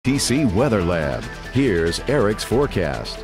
DC Weather Lab. Here's Eric's forecast.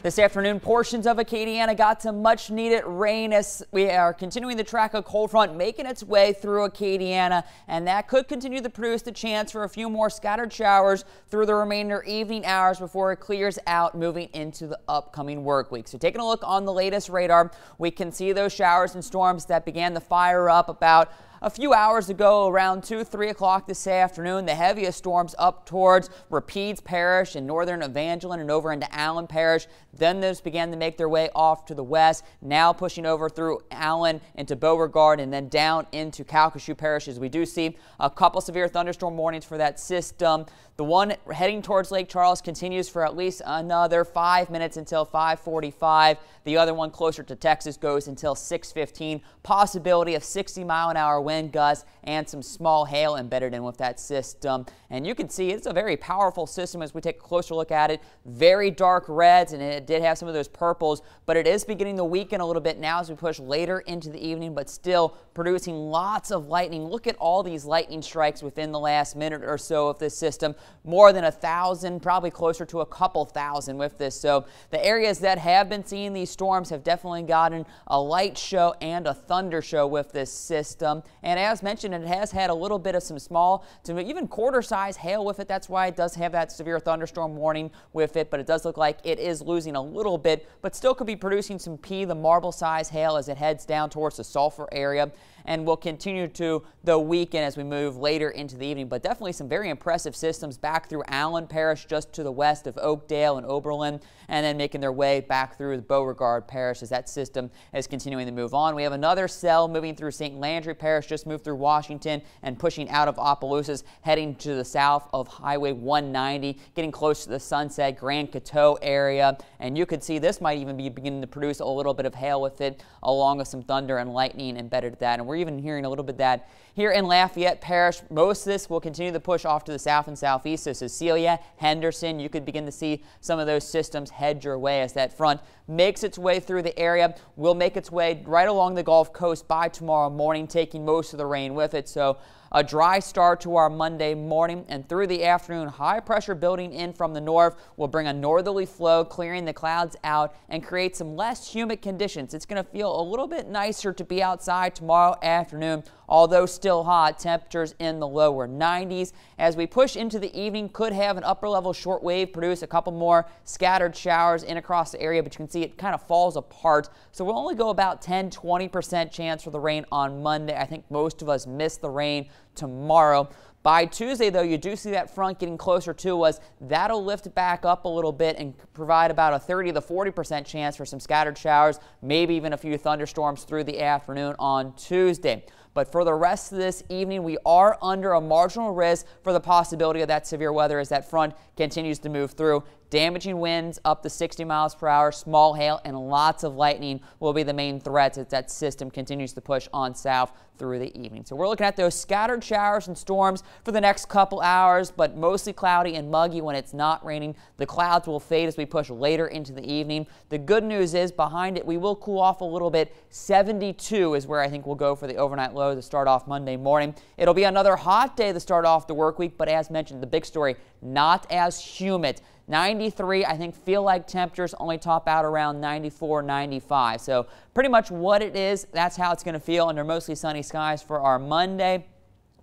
This afternoon, portions of Acadiana got some much needed rain as we are continuing to track a cold front making its way through Acadiana, and that could continue to produce the chance for a few more scattered showers through the remainder evening hours before it clears out moving into the upcoming work week. So taking a look on the latest radar, we can see those showers and storms that began to fire up about a few hours ago around 2-3 o'clock this afternoon. The heaviest storms up towards Rapides Parish and northern Evangeline and over into Allen Parish. Then those began to make their way off to the west, now pushing over through Allen into Beauregard and then down into Calcasieu Parish as we do see a couple severe thunderstorm warnings for that system. The one heading towards Lake Charles continues for at least another 5 minutes until 5:45. The other one closer to Texas goes until 6:15. Possibility of 60-mile-an-hour wind gusts and some small hail embedded in with that system. And you can see it's a very powerful system as we take a closer look at it. Very dark reds, and it did have some of those purples, but it is beginning to weaken a little bit now as we push later into the evening, but still producing lots of lightning. Look at all these lightning strikes within the last minute or so of this system. More than 1,000, probably closer to a couple thousand with this. So the areas that have been seeing these storms have definitely gotten a light show and a thunder show with this system. And as mentioned, it has had a little bit of some small to even quarter-size hail with it. That's why it does have that severe thunderstorm warning with it, but it does look like it is losing a little bit, but still could be producing some the marble-size hail as it heads down towards the Sulphur area, and will continue to the weekend as we move later into the evening. But definitely some very impressive systems back through Allen Parish just to the west of Oakdale and Oberlin, and then making their way back through the Beauregard Parish as that system is continuing to move on. We have another cell moving through St. Landry Parish, just moved through Washington and pushing out of Opelousas, heading to the south of Highway 190, getting close to the Sunset Grand Coteau area. And you could see this might even be beginning to produce a little bit of hail with it, along with some thunder and lightning embedded in that. And we're even hearing a little bit of that here in Lafayette Parish. Most of this will continue to push off to the south and southeast. So Cecilia, Henderson, you could begin to see some of those systems head your way as that front makes its way through the area. Will make its way right along the Gulf Coast by tomorrow morning, taking most of the rain with it. So a dry start to our Monday morning, and through the afternoon, high pressure building in from the north will bring a northerly flow, clearing the clouds out and create some less humid conditions. It's going to feel a little bit nicer to be outside tomorrow afternoon, although still hot. Temperatures in the lower 90s. As we push into the evening, could have an upper level short wave produce a couple more scattered showers in across the area, but you can see it kind of falls apart. So we'll only go about 10-20% chance for the rain on Monday. I think most of us miss the rain tomorrow. By Tuesday, though, you do see that front getting closer to us. That'll lift back up a little bit and provide about a 30-40% chance for some scattered showers, maybe even a few thunderstorms through the afternoon on Tuesday. But for the rest of this evening, we are under a marginal risk for the possibility of that severe weather as that front continues to move through. Damaging winds up to 60 miles per hour, small hail, and lots of lightning will be the main threats as that system continues to push on south through the evening. So we're looking at those scattered showers and storms for the next couple hours, but mostly cloudy and muggy when it's not raining. The clouds will fade as we push later into the evening. The good news is behind it, we will cool off a little bit. 72 is where I think we'll go for the overnight low to start off Monday morning. It'll be another hot day to start off the work week, but as mentioned, the big story, not as humid. 93, I think, feel like temperatures only top out around 94, 95. So pretty much what it is, that's how it's going to feel under mostly sunny skies for our Monday.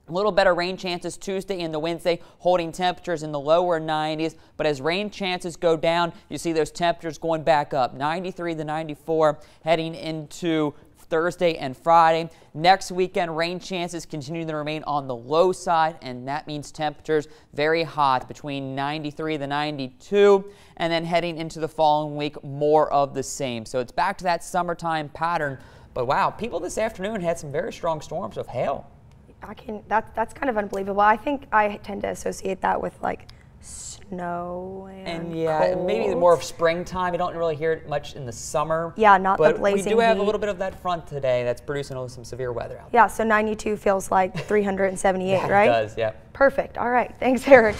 A little better rain chances Tuesday and the Wednesday, holding temperatures in the lower 90s. But as rain chances go down, you see those temperatures going back up, 93 to 94 heading into Thursday and Friday. Next weekend, rain chances continue to remain on the low side, and that means temperatures very hot, between 93 to 92, and then heading into the following week, more of the same. So it's back to that summertime pattern. But wow, people this afternoon had some very strong storms of hail. That's kind of unbelievable. I think I tend to associate that with like snow and yeah, cold. Maybe more of springtime. You don't really hear it much in the summer. Yeah, not the blazing But we do have heat. a little bit of that front today that's producing some severe weather out there. Yeah, so 92 feels like 378, Yeah, right? It does, yeah. Perfect. All right. Thanks, Eric.